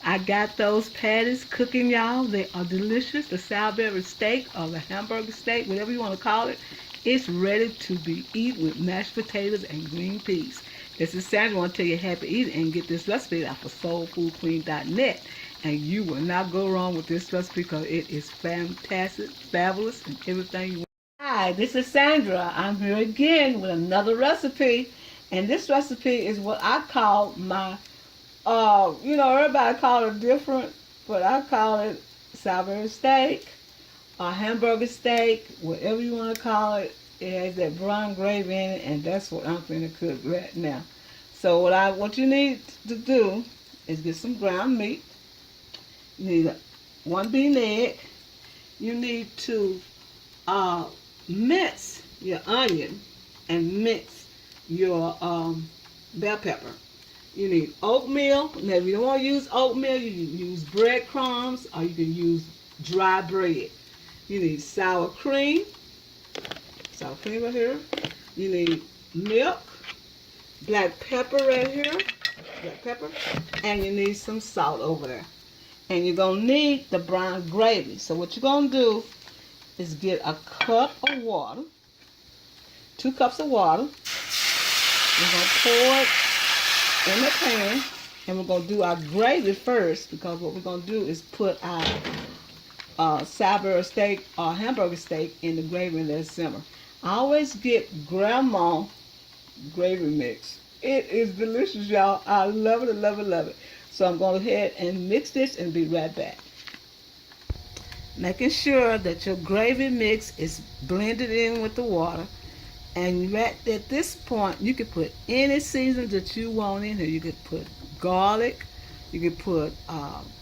I got those patties cooking, y'all. They are delicious. The salisbury steak or the hamburger steak, whatever you want to call it, it's ready to be eaten with mashed potatoes and green peas. This is Sandra. I want to tell you happy eating and get this recipe off of soulfoodqueen.net. And you will not go wrong with this recipe because it is fantastic, fabulous, and everything you want. Hi, this is Sandra. I'm here again with another recipe. And this recipe is what I call my everybody call it different, but I call it salisbury steak or hamburger steak, whatever you want to call it. It has that brown gravy in it, and that's what I'm going to cook right now. So what you need to do is get some ground meat. You need one beaten egg. You need to mince your onion and mince your bell pepper. You need oatmeal. Now, if you don't want to use oatmeal, you can use breadcrumbs or you can use dry bread. You need sour cream right here. You need milk, black pepper right here, and you need some salt over there. And you're going to need the brown gravy. So what you're going to do is get a cup of water, 2 cups of water. We're going to pour it in the pan, and we're going to do our gravy first, because what we're going to do is put our salisbury steak or hamburger steak in the gravy and let it simmer. I always get grandma gravy mix. It is delicious, y'all. I love it, love it, love it. So I'm going to go ahead and mix this and be right back. Making sure that your gravy mix is blended in with the water. And at this point, you can put any seasoning that you want in here. You could put garlic, you could put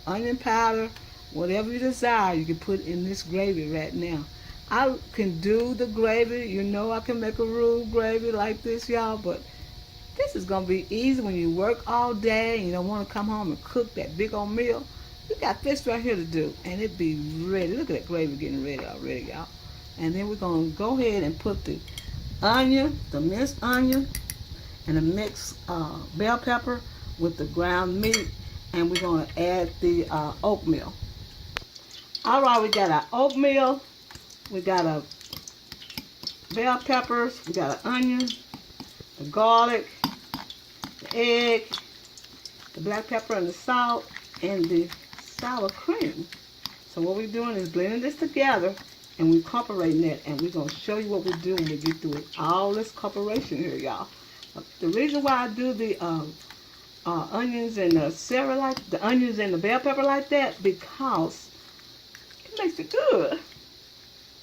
onion powder, whatever you desire, you can put in this gravy right now. I can do the gravy. You know I can make a roux gravy like this, y'all, but this is going to be easy when you work all day and you don't want to come home and cook that big old meal. You got this right here to do, and it be ready. Look at that gravy getting ready already, y'all. And then we're going to go ahead and put the onion, the minced onion, and the mixed bell pepper with the ground meat, and we're going to add the oatmeal. All right, we got our oatmeal, we got our bell peppers, we got our onion, the garlic, the egg, the black pepper and the salt, and the sour cream. So what we're doing is blending this together, and we're incorporating that, and we're going to show you what we do when we get through all this incorporation here, y'all. The reason why I do the onions and the celery the onions and the bell pepper like that, because it makes it good.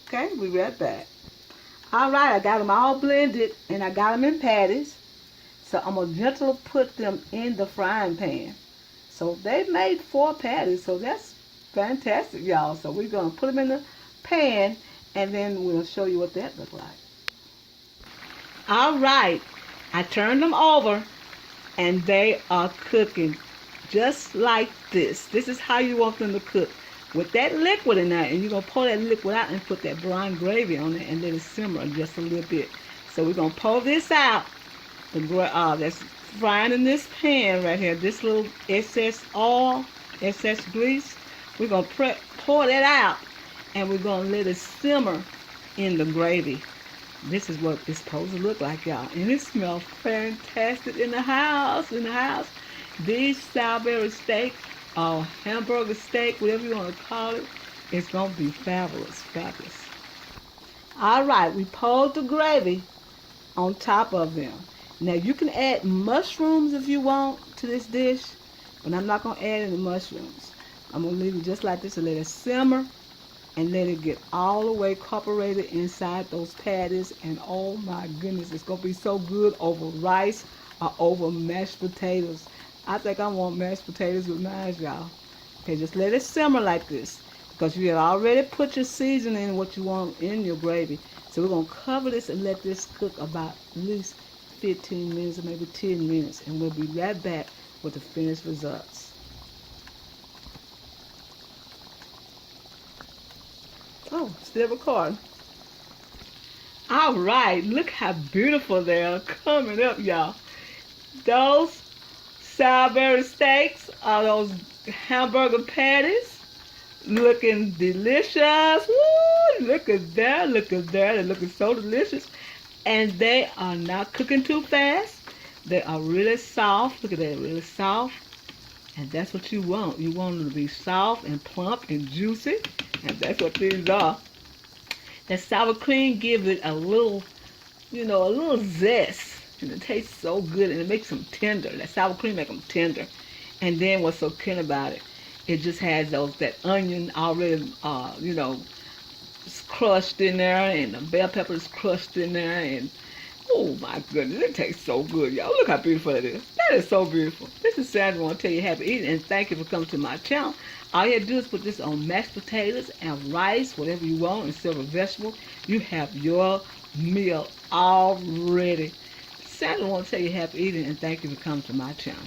Okay, we'll be right back. All right, I got them all blended, and I got them in patties. So I'm going to gently put them in the frying pan. So they made 4 patties, so that's fantastic, y'all. So we're going to put them in the pan, and then we'll show you what that looks like. All right, I turned them over, and they are cooking just like this. This is how you want them to cook, with that liquid in there, and you're going to pour that liquid out and put that brown gravy on it and let it simmer just a little bit. So we're going to pour this out, that's frying in this pan right here, this little excess oil, excess grease. We're going to pour that out, and we're going to let it simmer in the gravy. This is what it's supposed to look like, y'all. And it smells fantastic in the house, These salisbury steak or hamburger steak, whatever you want to call it, it's going to be fabulous, fabulous. All right, we poured the gravy on top of them. Now, you can add mushrooms if you want to this dish, but I'm not going to add any mushrooms. I'm going to leave it just like this and let it simmer and let it get all the way incorporated inside those patties. And oh my goodness, it's going to be so good over rice or over mashed potatoes. I think I want mashed potatoes with mine, y'all. Okay, just let it simmer like this, because you had already put your seasoning in what you want in your gravy. So we're going to cover this and let this cook about at least 15 minutes or maybe 10 minutes, and we'll be right back with the finished results. Oh, still recording. All right, look how beautiful they are coming up, y'all. Those salisbury steaks, or those hamburger patties, looking delicious. Woo! Look at that, look at that. They're looking so delicious. And they are not cooking too fast. They are really soft. Look at that, really soft. And that's what you want. You want them to be soft and plump and juicy. And that's what these are. That sour cream gives it a little, a little zest. And it tastes so good, and it makes them tender. That sour cream makes them tender. And then what's so good about it, it just has that onion already, it's crushed in there, and the bell pepper is crushed in there, and oh my goodness, it tastes so good, y'all. Look how beautiful it is. That is so beautiful. This is Sandra. I want to tell you happy eating, and thank you for coming to my channel. All you have to do is put this on mashed potatoes and rice, whatever you want, and several vegetables. You have your meal all ready. Sandra, I want to tell you happy eating, and thank you for coming to my channel.